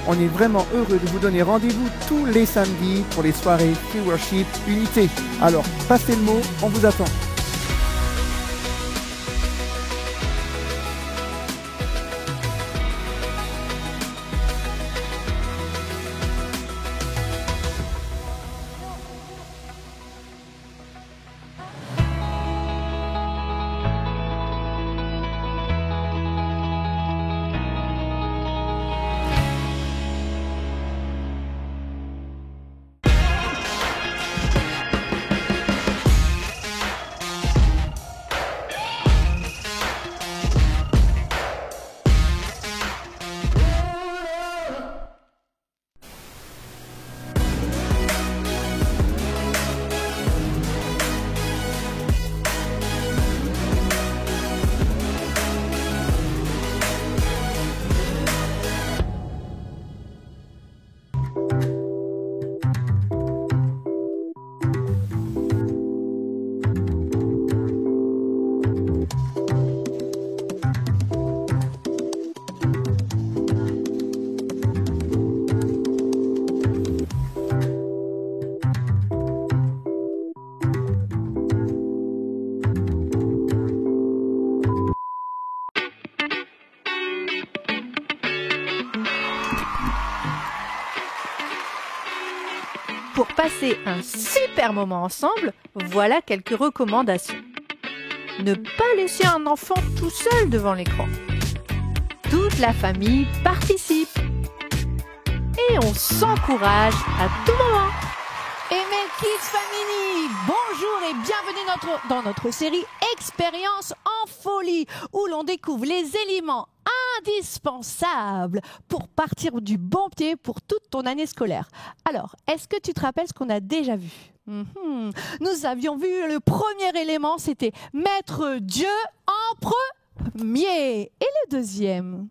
On est vraiment heureux de vous donner rendez-vous tous les samedis pour les soirées Free Worship Unité. Alors, passez le mot, on vous attend. Pour passer un super moment ensemble, voilà quelques recommandations. Ne pas laisser un enfant tout seul devant l'écran. Toute la famille participe. Et on s'encourage à tout moment. Aimé Kids Family, bonjour et bienvenue dans notre série Expérience en folie, où l'on découvre les éléments indispensables pour partir du bon pied pour toute ton année scolaire. Alors, est-ce que tu te rappelles ce qu'on a déjà vu? Nous avions vu le premier élément, c'était mettre Dieu en premier. Et le deuxième,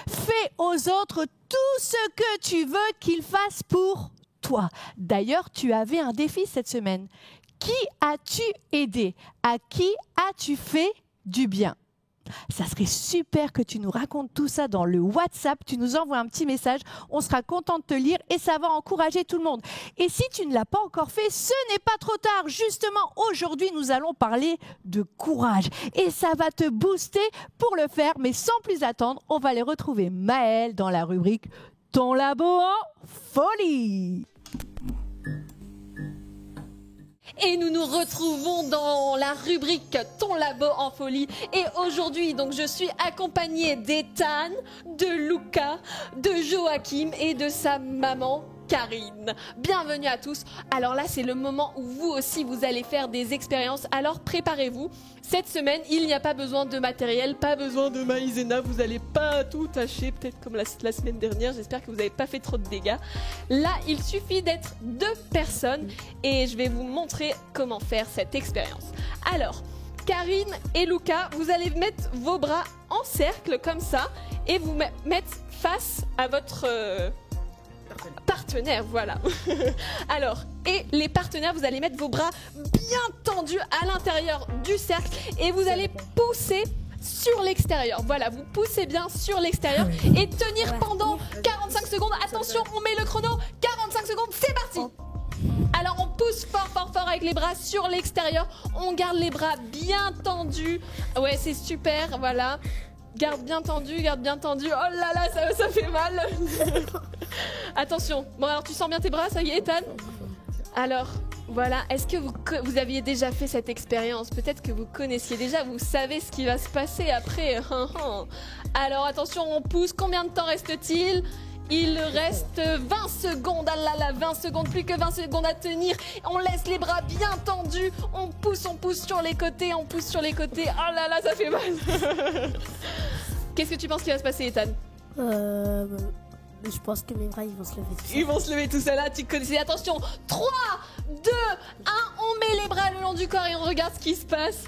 fais aux autres tout ce que tu veux qu'ils fassent pour toi. D'ailleurs, tu avais un défi cette semaine. Qui as-tu aidé? À qui as-tu fait du bien? Ça serait super que tu nous racontes tout ça dans le WhatsApp. Tu nous envoies un petit message. On sera content de te lire et ça va encourager tout le monde. Et si tu ne l'as pas encore fait, ce n'est pas trop tard. Justement, aujourd'hui, nous allons parler de courage. Et ça va te booster pour le faire. Mais sans plus attendre, on va aller retrouver Maëlle dans la rubrique Ton labo en folie. Et nous nous retrouvons dans la rubrique Ton labo en folie. Et aujourd'hui, donc, je suis accompagnée d'Ethan, de Luca, de Joachim et de sa maman Karine. Bienvenue à tous. Alors là, c'est le moment où vous aussi, vous allez faire des expériences. Alors préparez-vous. Cette semaine, il n'y a pas besoin de matériel, pas besoin de maïzena. Vous n'allez pas tout tâcher, peut-être comme la semaine dernière. J'espère que vous n'avez pas fait trop de dégâts. Là, il suffit d'être 2 personnes et je vais vous montrer comment faire cette expérience. Alors, Karine et Luca, vous allez mettre vos bras en cercle comme ça et vous mettre face à votre partenaire, voilà. Alors, et les partenaires, vous allez mettre vos bras bien tendus à l'intérieur du cercle et vous allez pousser sur l'extérieur. Voilà, vous poussez bien sur l'extérieur et tenir pendant 45 secondes. Attention, on met le chrono. 45 secondes, c'est parti. Alors on pousse fort fort fort avec les bras sur l'extérieur. On garde les bras bien tendus. Ouais, c'est super, voilà. Garde bien tendu, garde bien tendu. Oh là là, ça fait mal. Attention. Bon, alors tu sens bien tes bras, ça y est, Ethan? Alors, voilà. Est-ce que vous aviez déjà fait cette expérience? Peut-être que vous connaissiez déjà, vous savez ce qui va se passer après. Alors, attention, on pousse. Combien de temps reste-t-il? Il reste 20 secondes. Ah là là, 20 secondes, plus que 20 secondes à tenir. On laisse les bras bien tendus. On pousse sur les côtés, on pousse sur les côtés. Oh là là, ça fait mal. Qu'est-ce que tu penses qu'il va se passer, Ethan? Je pense que mes bras, ils vont se lever tout seuls. Ils vont se lever tout seuls, là, tu connaissais. Attention, 3, 2, 1, on met les bras le long du corps et on regarde ce qui se passe.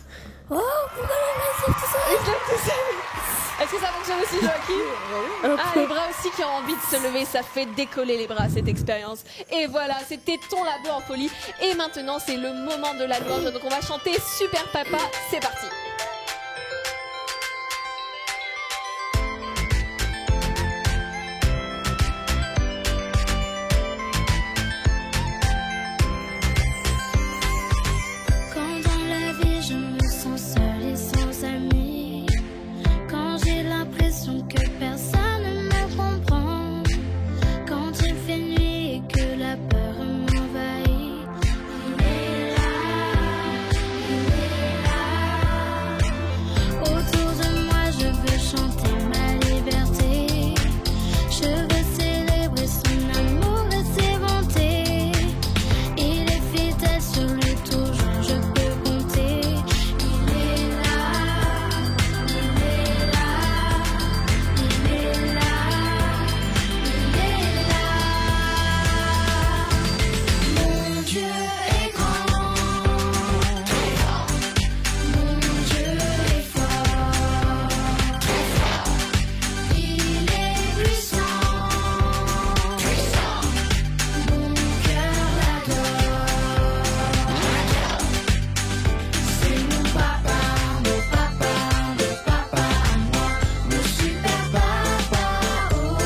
Oh, pourquoi mes bras, ils se lèvent tout seuls? Ils se lèvent tout seuls. Est-ce que ça fonctionne aussi, Joachim? Ah, les bras aussi qui ont envie de se lever, ça fait décoller les bras, cette expérience. Et voilà, c'était ton labo en folie. Et maintenant, c'est le moment de la louange. Donc, on va chanter Super Papa. C'est parti. Personne ne me comprend quand il fait nuit et que la peur m'envahit. Il est là, autour de moi je veux chanter ma liberté. Je veux célébrer son amour et ses bontés. Il est fidèle sur lui, toujours je peux compter. Il est là, il est là, il est là, il est là. Mon Dieu est grand, mon Dieu est fort, il est puissant, mon cœur l'adore. C'est mon papa, mon papa, mon papa à moi, mon super papa. Oh,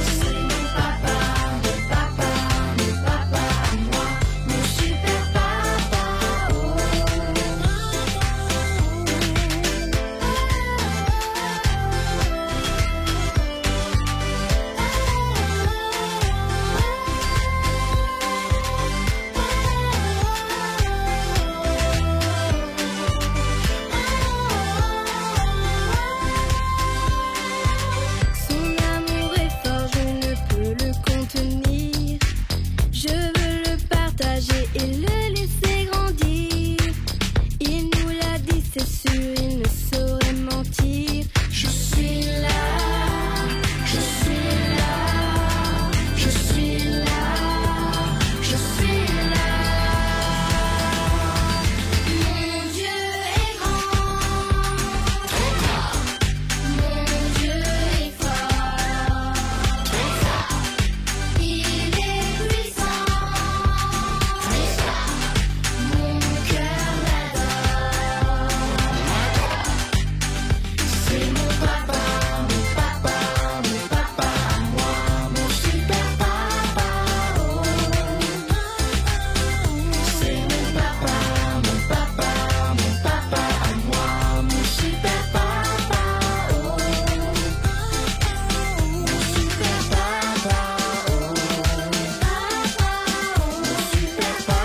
c'est mon papa, mon papa, mon papa à moi, mon super papa. Son amour est fort, je ne peux le contenir. Je veux le partager et le laisser grandir. Il nous l'a dit, c'est sûr, il ne saurait mentir. Je suis là, je suis là, je suis là, je suis là. Mon Dieu est grand, mon Dieu est fort, il est puissant, mon cœur l'adore. C'est mon papa, mon papa, mon papa à moi, mon super papa. Oh, c'est mon papa, mon papa, mon papa à moi, mon super papa. Oh, mon super papa. Oh, mon super papa.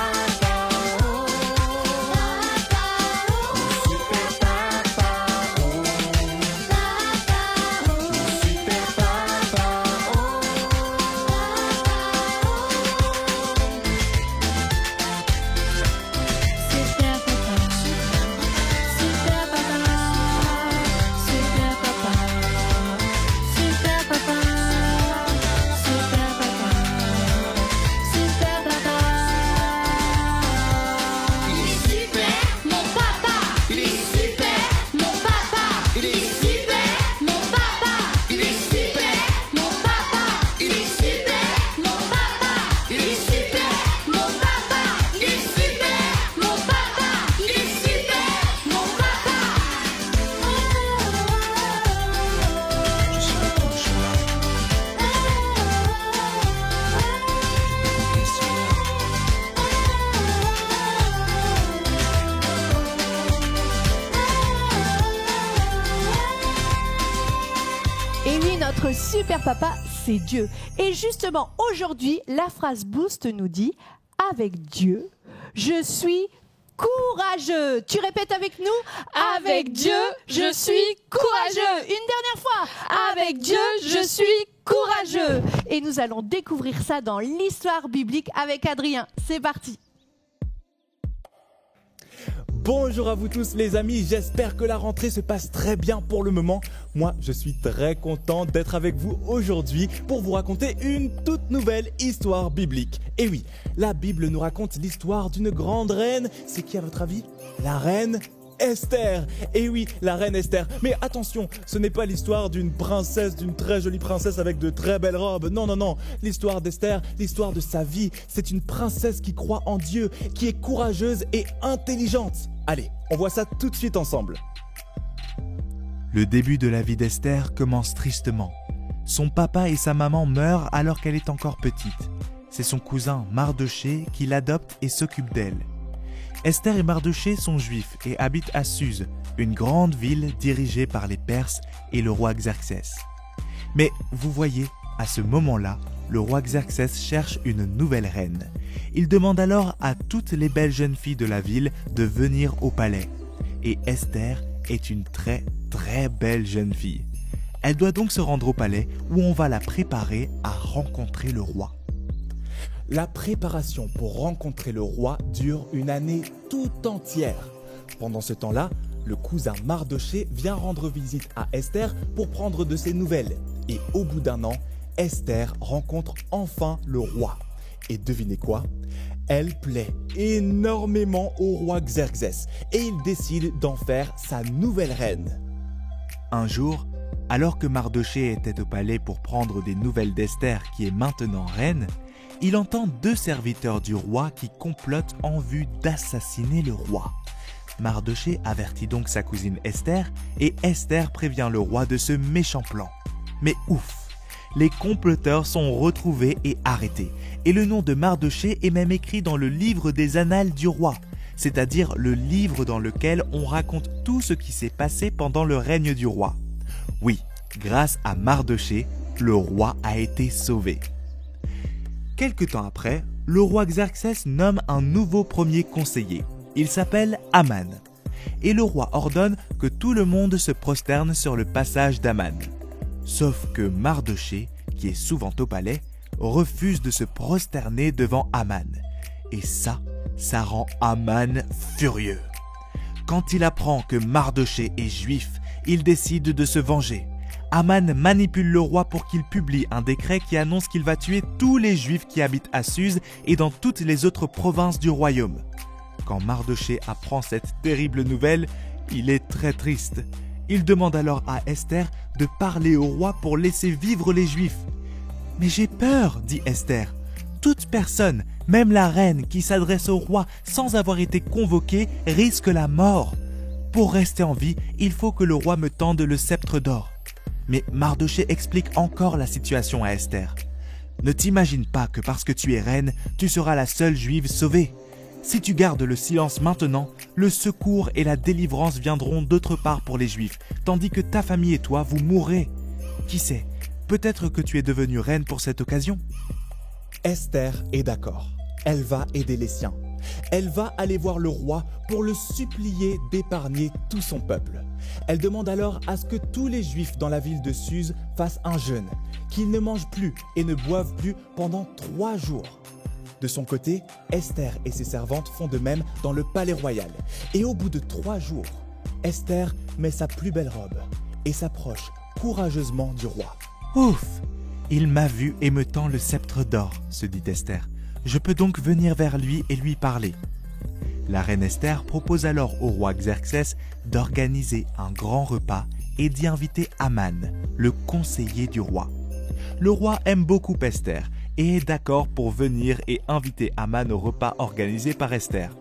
Et oui, notre super papa, c'est Dieu. Et justement, aujourd'hui, la phrase Boost nous dit « Avec Dieu, je suis courageux ». Tu répètes avec nous ? « Avec Dieu, je suis courageux ». Une dernière fois. « Avec Dieu, je suis courageux ». Et nous allons découvrir ça dans l'histoire biblique avec Adrien. C'est parti. Bonjour à vous tous les amis, j'espère que la rentrée se passe très bien pour le moment. Moi, je suis très content d'être avec vous aujourd'hui pour vous raconter une toute nouvelle histoire biblique. Et oui, la Bible nous raconte l'histoire d'une grande reine. C'est qui à votre avis ? La reine Esther. Et oui, la reine Esther. Mais attention, ce n'est pas l'histoire d'une princesse, d'une très jolie princesse avec de très belles robes. Non, non, non. L'histoire d'Esther, l'histoire de sa vie, c'est une princesse qui croit en Dieu, qui est courageuse et intelligente. Allez, on voit ça tout de suite ensemble. Le début de la vie d'Esther commence tristement. Son papa et sa maman meurent alors qu'elle est encore petite. C'est son cousin Mardochée qui l'adopte et s'occupe d'elle. Esther et Mardochée sont juifs et habitent à Suse, une grande ville dirigée par les Perses et le roi Xerxès. Mais vous voyez, à ce moment-là, le roi Xerxès cherche une nouvelle reine. Il demande alors à toutes les belles jeunes filles de la ville de venir au palais. Et Esther est une très très belle jeune fille. Elle doit donc se rendre au palais où on va la préparer à rencontrer le roi. La préparation pour rencontrer le roi dure une année tout entière. Pendant ce temps-là, le cousin Mardochée vient rendre visite à Esther pour prendre de ses nouvelles. Et au bout d'un an, Esther rencontre enfin le roi. Et devinez quoi ? Elle plaît énormément au roi Xerxès et il décide d'en faire sa nouvelle reine. Un jour, alors que Mardochée était au palais pour prendre des nouvelles d'Esther qui est maintenant reine, il entend 2 serviteurs du roi qui complotent en vue d'assassiner le roi. Mardochée avertit donc sa cousine Esther et Esther prévient le roi de ce méchant plan. Mais ouf! Les comploteurs sont retrouvés et arrêtés. Et le nom de Mardochée est même écrit dans le livre des annales du roi, c'est-à-dire le livre dans lequel on raconte tout ce qui s'est passé pendant le règne du roi. Oui, grâce à Mardochée, le roi a été sauvé. Quelque temps après, le roi Xerxès nomme un nouveau premier conseiller. Il s'appelle Aman. Et le roi ordonne que tout le monde se prosterne sur le passage d'Aman. Sauf que Mardochée, qui est souvent au palais, refuse de se prosterner devant Aman. Et ça rend Aman furieux. Quand il apprend que Mardochée est juif, il décide de se venger. Aman manipule le roi pour qu'il publie un décret qui annonce qu'il va tuer tous les juifs qui habitent à Suse et dans toutes les autres provinces du royaume. Quand Mardochée apprend cette terrible nouvelle, il est très triste. Il demande alors à Esther de parler au roi pour laisser vivre les Juifs. « Mais j'ai peur, dit Esther. Toute personne, même la reine qui s'adresse au roi sans avoir été convoquée, risque la mort. Pour rester en vie, il faut que le roi me tende le sceptre d'or. » Mais Mardochée explique encore la situation à Esther. « Ne t'imagine pas que parce que tu es reine, tu seras la seule juive sauvée. Si tu gardes le silence maintenant, le secours et la délivrance viendront d'autre part pour les Juifs, tandis que ta famille et toi, vous mourrez. Qui sait, peut-être que tu es devenue reine pour cette occasion. » Esther est d'accord. Elle va aider les siens. Elle va aller voir le roi pour le supplier d'épargner tout son peuple. Elle demande alors à ce que tous les Juifs dans la ville de Suse fassent un jeûne, qu'ils ne mangent plus et ne boivent plus pendant 3 jours. De son côté, Esther et ses servantes font de même dans le palais royal. Et au bout de 3 jours, Esther met sa plus belle robe et s'approche courageusement du roi. « Ouf! Il m'a vu et me tend le sceptre d'or, se dit Esther. Je peux donc venir vers lui et lui parler. » La reine Esther propose alors au roi Xerxès d'organiser un grand repas et d'y inviter Aman, le conseiller du roi. Le roi aime beaucoup Esther et est d'accord pour venir et inviter Aman au repas organisé par Esther.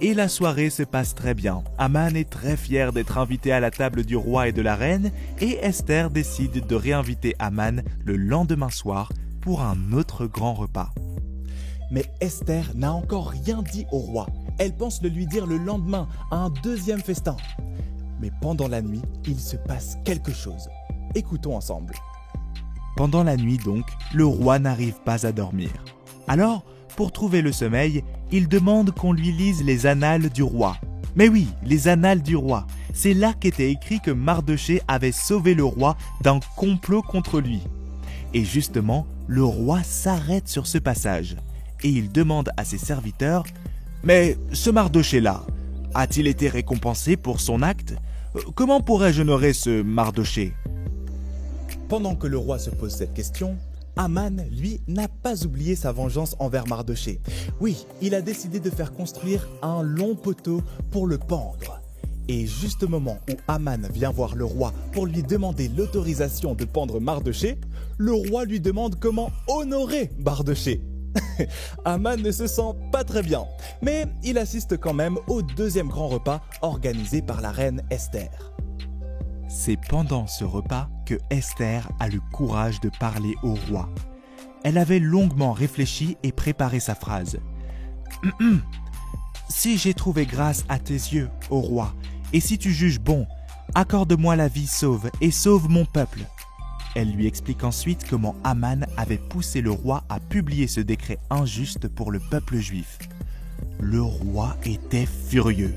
Et la soirée se passe très bien. Aman est très fier d'être invité à la table du roi et de la reine et Esther décide de réinviter Aman le lendemain soir pour un autre grand repas. Mais Esther n'a encore rien dit au roi. Elle pense le lui dire le lendemain à un deuxième festin. Mais pendant la nuit, il se passe quelque chose. Écoutons ensemble. Pendant la nuit donc, le roi n'arrive pas à dormir. Alors, pour trouver le sommeil, il demande qu'on lui lise les annales du roi. Mais oui, les annales du roi. C'est là qu'était écrit que Mardochée avait sauvé le roi d'un complot contre lui. Et justement, le roi s'arrête sur ce passage. Et il demande à ses serviteurs « Mais ce Mardochée-là, a-t-il été récompensé pour son acte ? Comment pourrais-je honorer ce Mardochée ?» Pendant que le roi se pose cette question, Aman, lui, n'a pas oublié sa vengeance envers Mardochée. Oui, il a décidé de faire construire un long poteau pour le pendre. Et juste au moment où Aman vient voir le roi pour lui demander l'autorisation de pendre Mardochée, le roi lui demande comment honorer Mardochée. Aman ne se sent pas très bien, mais il assiste quand même au deuxième grand repas organisé par la reine Esther. C'est pendant ce repas que Esther a le courage de parler au roi. Elle avait longuement réfléchi et préparé sa phrase. « si j'ai trouvé grâce à tes yeux, ô roi, et si tu juges bon, accorde-moi la vie sauve et sauve mon peuple. » Elle lui explique ensuite comment Aman avait poussé le roi à publier ce décret injuste pour le peuple juif. Le roi était furieux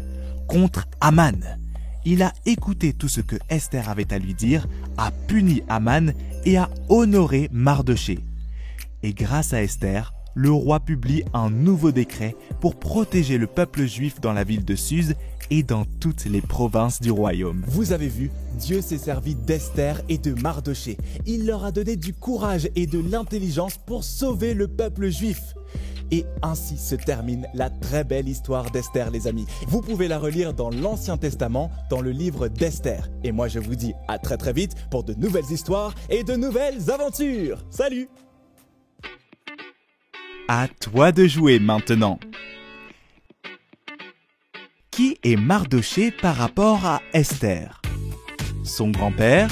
contre Aman. Il a écouté tout ce que Esther avait à lui dire, a puni Aman et a honoré Mardoché. Et grâce à Esther, le roi publie un nouveau décret pour protéger le peuple juif dans la ville de Suse et dans toutes les provinces du royaume. Vous avez vu, Dieu s'est servi d'Esther et de Mardoché. Il leur a donné du courage et de l'intelligence pour sauver le peuple juif. Et ainsi se termine la très belle histoire d'Esther, les amis. Vous pouvez la relire dans l'Ancien Testament, dans le livre d'Esther. Et moi, je vous dis à très très vite pour de nouvelles histoires et de nouvelles aventures. Salut! À toi de jouer maintenant. Qui est Mardoché par rapport à Esther? Son grand-père?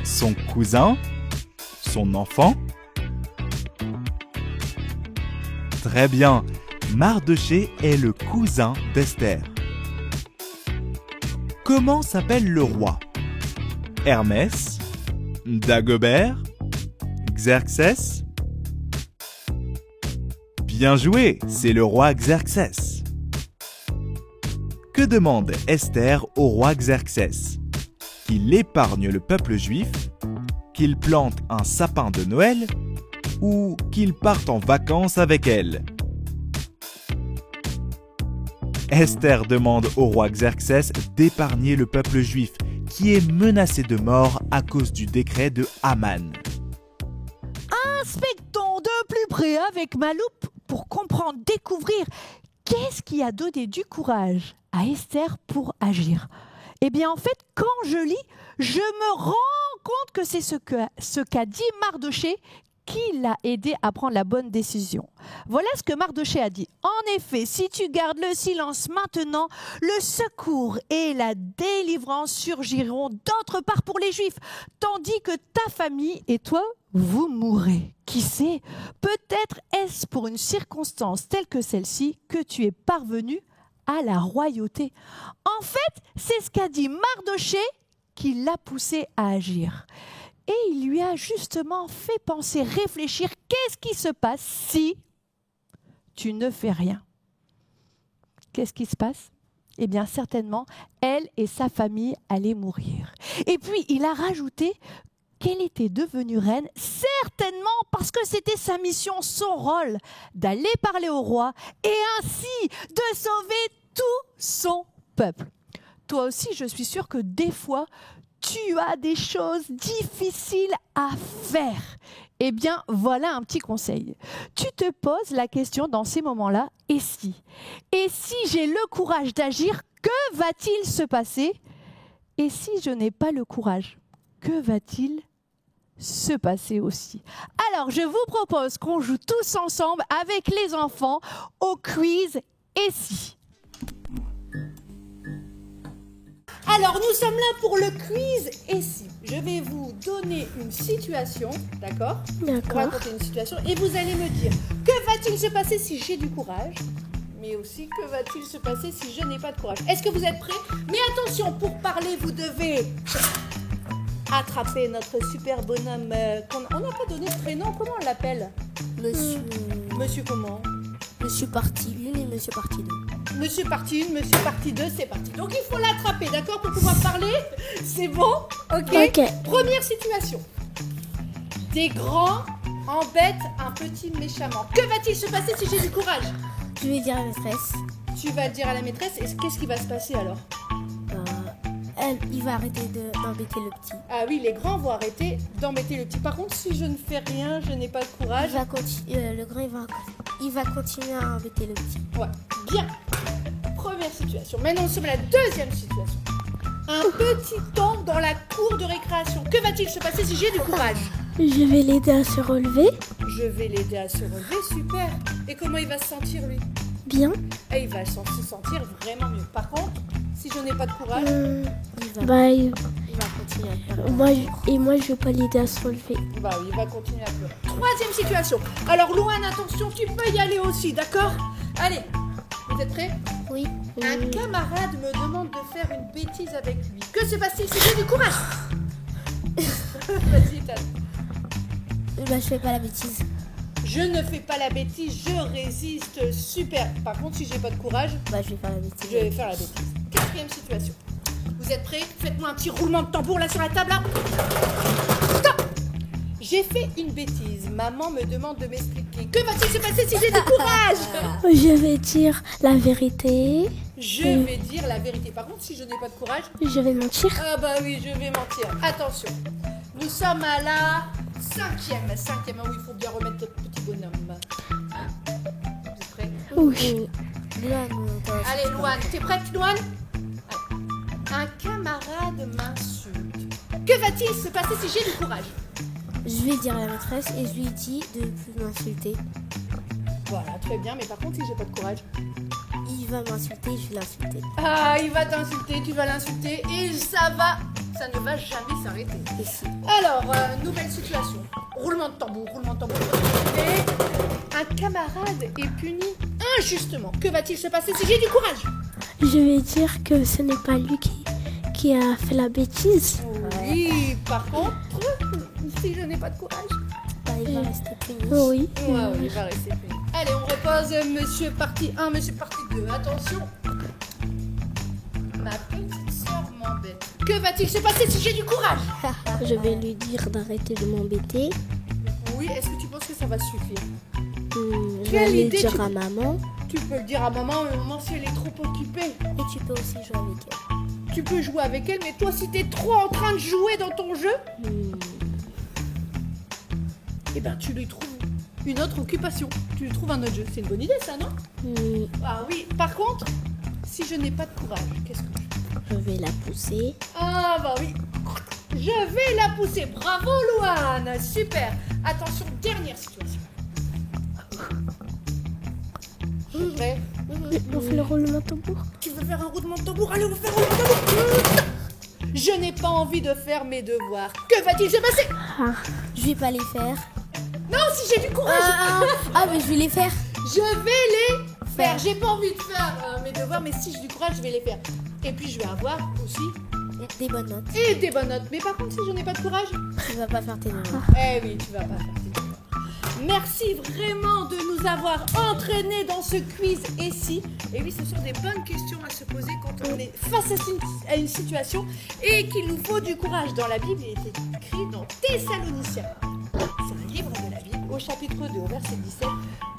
Son cousin? Son enfant? Très bien, Mardoché est le cousin d'Esther. Comment s'appelle le roi? Hermès? Dagobert? Xerxès? Bien joué, c'est le roi Xerxès. Que demande Esther au roi Xerxès? Qu'il épargne le peuple juif, qu'il plante un sapin de Noël ou qu'il parte en vacances avec elle? Esther demande au roi Xerxès d'épargner le peuple juif qui est menacé de mort à cause du décret de Haman. Inspectons de plus près avec ma loupe pour comprendre, découvrir qu'est-ce qui a donné du courage à Esther pour agir. Eh bien, en fait, quand je lis, je me rends compte que c'est ce qu'a dit Mardoché qui l'a aidé à prendre la bonne décision. Voilà ce que Mardoché a dit. En effet, si tu gardes le silence maintenant, le secours et la délivrance surgiront d'autre part pour les Juifs, tandis que ta famille et toi, vous mourrez. Qui sait, peut-être est-ce pour une circonstance telle que celle-ci que tu es parvenu à la royauté. En fait, c'est ce qu'a dit Mardoché qui l'a poussé à agir. Et il lui a justement fait penser, réfléchir, qu'est-ce qui se passe si tu ne fais rien? Qu'est-ce qui se passe? Eh bien, certainement, elle et sa famille allaient mourir. Et puis, il a rajouté qu'elle était devenue reine, certainement parce que c'était sa mission, son rôle, d'aller parler au roi et ainsi de sauver tout son peuple. Toi aussi, je suis sûre que des fois, tu as des choses difficiles à faire. Eh bien, voilà un petit conseil. Tu te poses la question dans ces moments-là, et si? Et si j'ai le courage d'agir, que va-t-il se passer? Et si je n'ai pas le courage, que va-t-il se passer aussi? Alors, je vous propose qu'on joue tous ensemble avec les enfants au quiz et si. Alors, nous sommes là pour le quiz et si. Je vais vous donner une situation, d'accord? D'accord. Vous raconter une situation et vous allez me dire que va-t-il se passer si j'ai du courage, mais aussi que va-t-il se passer si je n'ai pas de courage. Est-ce que vous êtes prêts? Mais attention, pour parler, vous devez attraper notre super bonhomme. On n'a pas donné de prénom, comment on l'appelle? Monsieur. Monsieur comment? Monsieur partie 1 et Monsieur partie 2. Monsieur partie 1, Monsieur partie 2, c'est parti. Donc il faut l'attraper, d'accord, pour pouvoir parler. C'est bon? Ok. Première situation. Des grands embêtent un petit méchamment. Que va-t-il se passer si j'ai du courage? Je vais dire à la maîtresse. Tu vas le dire à la maîtresse et qu'est-ce qui va se passer alors? Il va arrêter d'embêter le petit. Ah oui, les grands vont arrêter d'embêter le petit. Par contre, si je ne fais rien, je n'ai pas de courage. Le grand, il va continuer à embêter le petit. Ouais, bien. Première situation. Maintenant, nous sommes à la deuxième situation. Un petit tombe dans la cour de récréation. Que va-t-il se passer si j'ai du courage? Je vais l'aider à se relever. Je vais l'aider à se relever, super. Et comment il va se sentir, lui? Bien. Et il va se sentir vraiment mieux. Par contre, si je n'ai pas de courage, il va continuer à pleurer. Moi, je vais pas l'aider à se relever. Bah oui, il va continuer à pleurer. Troisième situation. Alors, Louane, attention, tu peux y aller aussi, d'accord? Allez, Vous êtes prêts? Oui. Un camarade me demande de faire une bêtise avec lui. Que se passe-t-il si j'ai du courage? Vas-y, Ethan. Bah, je fais pas la bêtise. Je ne fais pas la bêtise, je résiste, super. Par contre, si j'ai pas de courage, Bah, je vais faire la bêtise. je vais faire la bêtise. Quatrième situation. Vous êtes prêts? Faites-moi un petit roulement de tambour là sur la table. Là. Stop! J'ai fait une bêtise. Maman me demande de m'expliquer. Que va-t-il se passer si j'ai du courage? Je vais dire la vérité. Je vais dire la vérité. Par contre, si je n'ai pas de courage, Je vais mentir. ah bah oui, je vais mentir. Attention, nous sommes à la cinquième. Ah oui, il faut bien remettre notre petit bonhomme. Vous êtes prêts? Oui. Allez, Louane, t'es prête, Louane? Un camarade m'insulte. Que va-t-il se passer si j'ai du courage? Je vais dire à la maîtresse et je lui dis de plus m'insulter. Voilà, très bien, mais par contre, si j'ai pas de courage... Il va m'insulter, je vais l'insulter. Ah, il va t'insulter, tu vas l'insulter, et ça ne va jamais s'arrêter. Et si. Alors, nouvelle situation. Roulement de tambour. Et un camarade est puni injustement. Que va-t-il se passer si j'ai du courage? Je vais dire que ce n'est pas lui qui a fait la bêtise. Oui, par contre, si je n'ai pas de courage... Bah, il va rester puni. Oui. Ouais, il va rester puni. Allez, on repose monsieur partie 1, monsieur partie 2. Attention. Ma petite sœur m'embête. Que va-t-il se passer si j'ai du courage? Je vais lui dire d'arrêter de m'embêter. Oui, est-ce que tu penses que ça va suffire? Je Quelle vais le idée, dire tu- à maman. Tu peux le dire à maman, mais maman, si elle est trop occupée. Et tu peux aussi jouer avec elle. Tu peux jouer avec elle, mais toi, si t'es trop en train de jouer dans ton jeu, eh ben, tu lui trouves une autre occupation. Tu lui trouves un autre jeu. C'est une bonne idée, ça, non? Ah oui. Par contre, si je n'ai pas de courage, qu'est-ce que je fais? Je vais la pousser. Ah bah oui. Je vais la pousser. Bravo, Louane. Super. Attention, dernière situation. Prêt? On fait le roulement de tambour. Tu veux faire un roulement de tambour? Allez, on va faire un roulement de tambour. Je n'ai pas envie de faire mes devoirs. Que va-t-il se passer? Je vais pas les faire. Non, si j'ai du courage. Mais je vais les faire. Je vais les faire. J'ai pas envie de faire mes devoirs, mais si j'ai du courage, je vais les faire. Et puis je vais avoir aussi Des bonnes notes. et des bonnes notes. Mais par contre, si je n'ai pas de courage, Tu vas pas faire tes devoirs. eh oui, tu vas pas faire tes devoirs. Merci vraiment de nous avoir entraînés dans ce quiz et si. Et oui, ce sont des bonnes questions à se poser quand on est face à une situation et qu'il nous faut du courage. Dans la Bible, il était écrit dans Thessaloniciens. C'est un livre de la Bible, au chapitre 2, au verset 17,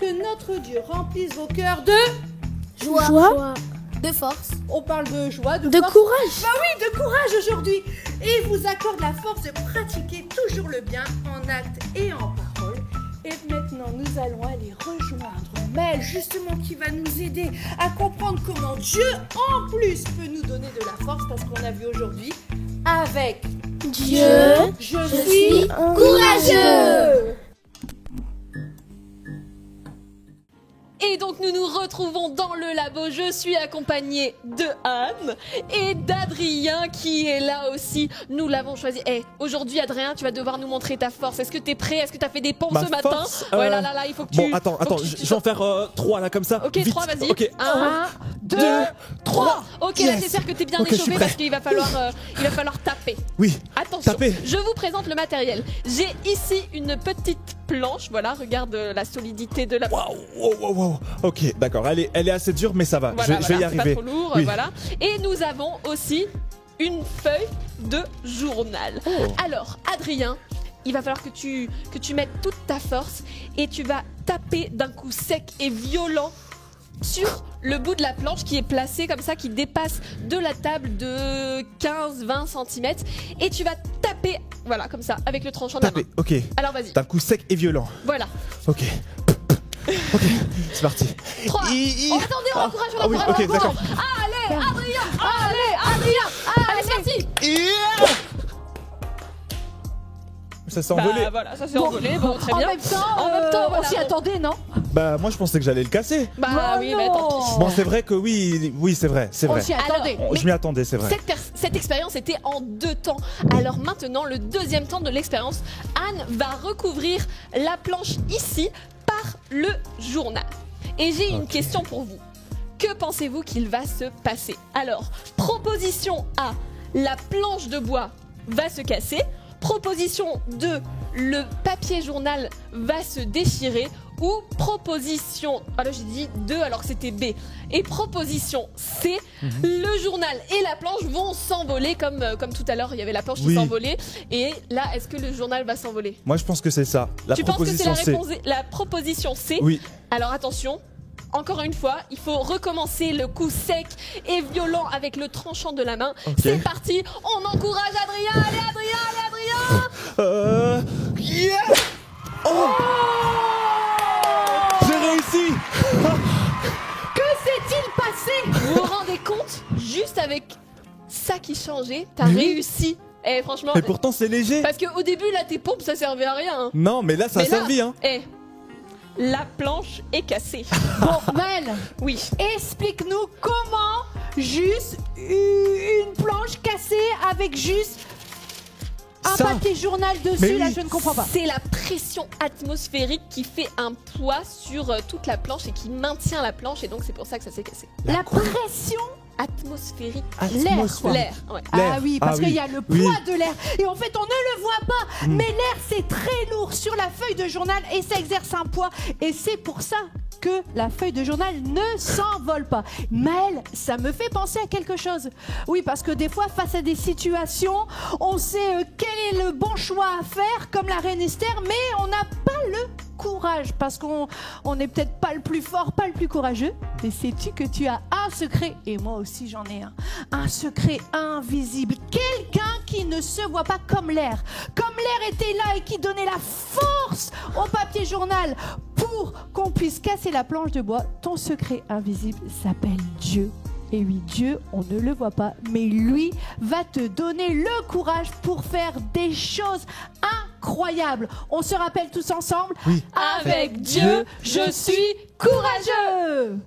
que notre Dieu remplisse vos cœurs de... Joie. De force. On parle de joie, De force. courage. Bah oui, de courage aujourd'hui. Et vous accorde la force de pratiquer toujours le bien en acte et en parole. Et maintenant, nous allons aller rejoindre Mel, justement, qui va nous aider à comprendre comment Dieu, en plus, peut nous donner de la force, parce qu'on a vu aujourd'hui, avec Dieu, je suis courageux. Et donc nous nous retrouvons dans le labo. Je suis accompagnée de Anne et d'Adrien qui est là aussi. Nous l'avons choisi. Aujourd'hui Adrien, tu vas devoir nous montrer ta force. Est-ce que t'es prêt? Est-ce que t'as fait des pompes Ma ce matin? force, Ouais, là, il faut que tu... Bon, attends, je vais en faire 3 là comme ça. Ok, vite. 3, vas-y. Ok. 1, 2, 3. Ok, là Yes. j'espère que t'es bien Ok, je suis échauffé prêt. parce qu'il va falloir taper. Oui. Attention, Taper. je vous présente le matériel. J'ai ici une petite planche. Voilà, regarde la solidité de la... Wow. Ok, d'accord. Elle est assez dure, mais ça va. Voilà, je vais y c'est arriver. pas trop lourd, Oui. voilà. Et nous avons aussi une feuille de journal. Alors, Adrien, il va falloir que tu mettes toute ta force et tu vas taper d'un coup sec et violent sur le bout de la planche qui est placé comme ça, qui dépasse de la table de 15-20 cm. Et tu vas taper, voilà, comme ça, avec le tranchant de la main. Taper, ok. Alors vas-y. D'un coup sec et violent. Voilà. Ok. Ok, c'est parti. 3. I- Oh, attendez, on encourage, Ah oui, ok, d'accord. Allez, Adrien. Allez, c'est parti. Ça s'est envolé. Bah voilà, ça s'est envolé, bon, très En bien. même temps, voilà. on s'y attendait, non? Bah moi je pensais que j'allais le casser. Bah oui, mais tant pis. Bon, c'est vrai que oui, c'est vrai. On s'y attendait. Alors, Je m'y attendais, c'est vrai. Cette expérience était en 2 temps. Alors maintenant, le deuxième temps de l'expérience, Anne va recouvrir la planche ici par le journal. Et j'ai une question pour vous. Que que pensez-vous qu'il va se passer? Alors, proposition A, la planche de bois va se casser. Proposition 2, le papier journal va se déchirer. Ou proposition, alors j'ai dit 2 alors que c'était B. Et proposition C, le journal et la planche vont s'envoler comme tout à l'heure, il y avait la planche qui s'envolait. Et là, est-ce que le journal va s'envoler? Moi, je pense que c'est ça. Tu penses que c'est la proposition C? Oui. Alors attention. Encore une fois, il faut recommencer le coup sec et violent avec le tranchant de la main. Okay. C'est parti, on encourage Adrien. Allez Adrien. Yes! Oh! J'ai réussi! Que s'est-il passé? Vous vous rendez compte? Juste avec ça qui changeait, t'as réussi. Et franchement. Et pourtant c'est léger. Parce qu'au début là, tes pompes ça servait à rien. Hein. Non, mais là ça a servi. Hein. La planche est cassée. Bon, Mel, oui. Explique-nous comment juste une planche cassée avec juste un papier journal dessus, là je ne comprends pas. C'est la pression atmosphérique qui fait un poids sur toute la planche et qui maintient la planche et donc c'est pour ça que ça s'est cassé. La pression atmosphérique. L'air. Ouais. Ah oui, parce qu'il y a le poids de l'air. Et en fait, on ne le voit pas. Mais l'air, c'est très lourd sur la feuille de journal et ça exerce un poids. Et c'est pour ça que la feuille de journal ne s'envole pas. Maëlle, ça me fait penser à quelque chose. Oui, parce que des fois, face à des situations, on sait quel est le bon choix à faire, comme la reine Esther, mais on n'a pas le courage, parce qu'on n'est peut-être pas le plus fort, pas le plus courageux. Mais sais-tu que tu as un secret, et moi aussi j'en ai un secret invisible, quelqu'un qui ne se voit pas comme l'air était là et qui donnait la force au papier journal pour qu'on puisse casser la planche de bois. Ton secret invisible s'appelle Dieu. Et oui, Dieu, on ne le voit pas, mais lui va te donner le courage pour faire des choses incroyables. On se rappelle tous ensemble? Oui. Avec Dieu, je suis courageux.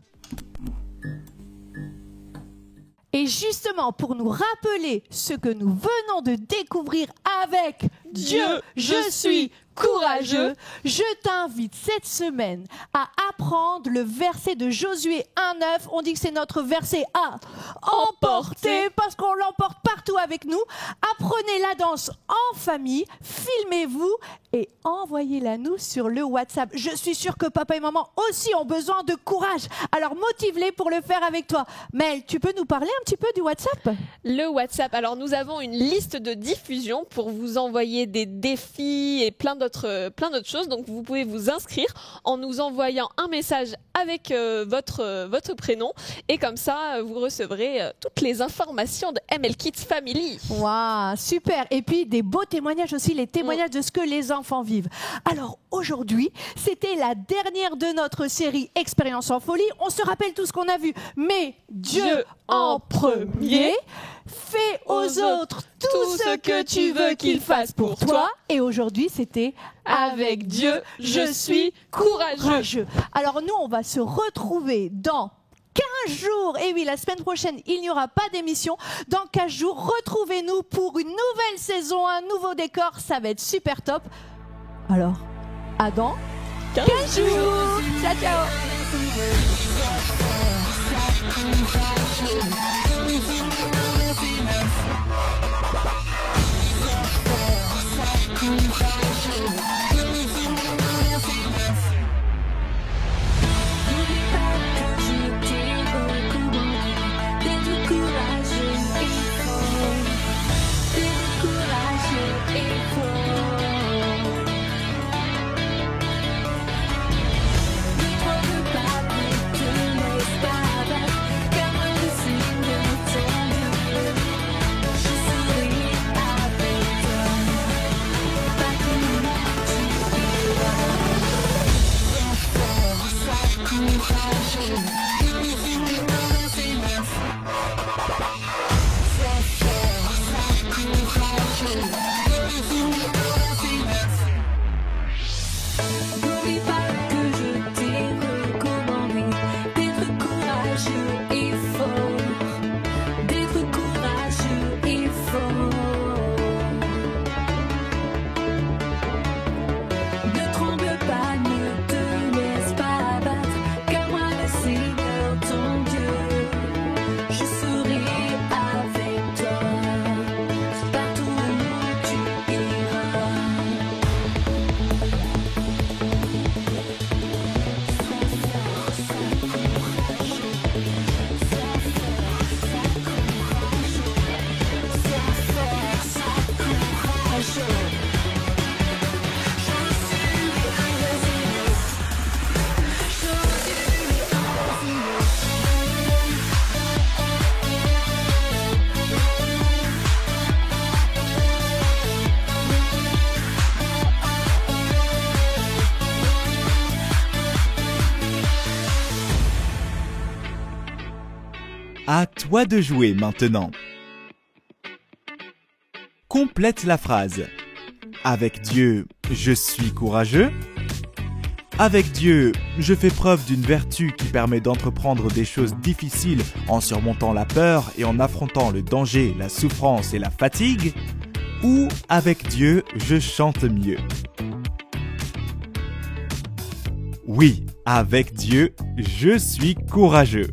Et justement, pour nous rappeler ce que nous venons de découvrir avec Dieu, je suis courageux, je t'invite cette semaine à apprendre le verset de Josué 1:9. On dit que c'est notre verset à emporter parce qu'on l'emporte partout avec nous. Apprenez la danse en famille, filmez-vous et envoyez-la nous sur le WhatsApp. Je suis sûre que papa et maman aussi ont besoin de courage. Alors motive-les pour le faire avec toi. Mel, tu peux nous parler un petit peu du WhatsApp? Le WhatsApp, alors nous avons une liste de diffusion pour vous envoyer des défis et plein d'autres choses. Donc vous pouvez vous inscrire en nous envoyant un message avec votre prénom et comme ça vous recevrez toutes les informations de ML Kids Family. Waouh, super. Et puis des beaux témoignages aussi, les témoignages de ce que les enfants vivent. Alors aujourd'hui, c'était la dernière de notre série Expérience en folie. On se rappelle tout ce qu'on a vu, mais Dieu en premier. Fais aux autres tout ce que tu veux qu'ils fassent pour toi. Et aujourd'hui, c'était avec Dieu, je suis courageux. Alors nous, on va se retrouver dans 15 jours. Et oui, la semaine prochaine, il n'y aura pas d'émission. Dans 15 jours, retrouvez-nous pour une nouvelle saison, un nouveau décor. Ça va être super top. Alors, à dans 15 jours. Ciao, ciao. À toi de jouer maintenant. Complète la phrase. Avec Dieu, je suis courageux. Avec Dieu, je fais preuve d'une vertu qui permet d'entreprendre des choses difficiles en surmontant la peur et en affrontant le danger, la souffrance et la fatigue. Ou avec Dieu, je chante mieux. Oui, avec Dieu, je suis courageux.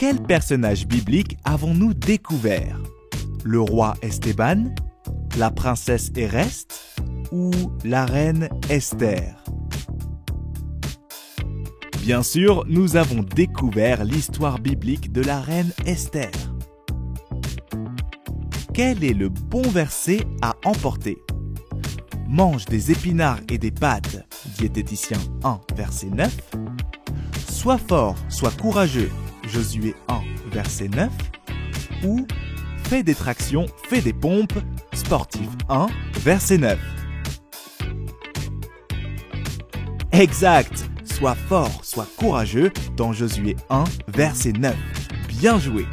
Quel personnage biblique avons-nous découvert? Le roi Esteban, la princesse Éreste ou la reine Esther? Bien sûr, nous avons découvert l'histoire biblique de la reine Esther. Quel est le bon verset à emporter? Mange des épinards et des pâtes, Diététicien 1, verset 9. Sois fort, sois courageux, Josué 1, verset 9. Ou fais des tractions, fais des pompes, Sportif 1, verset 9. Exact! Sois fort, sois courageux dans Josué 1, verset 9. Bien joué!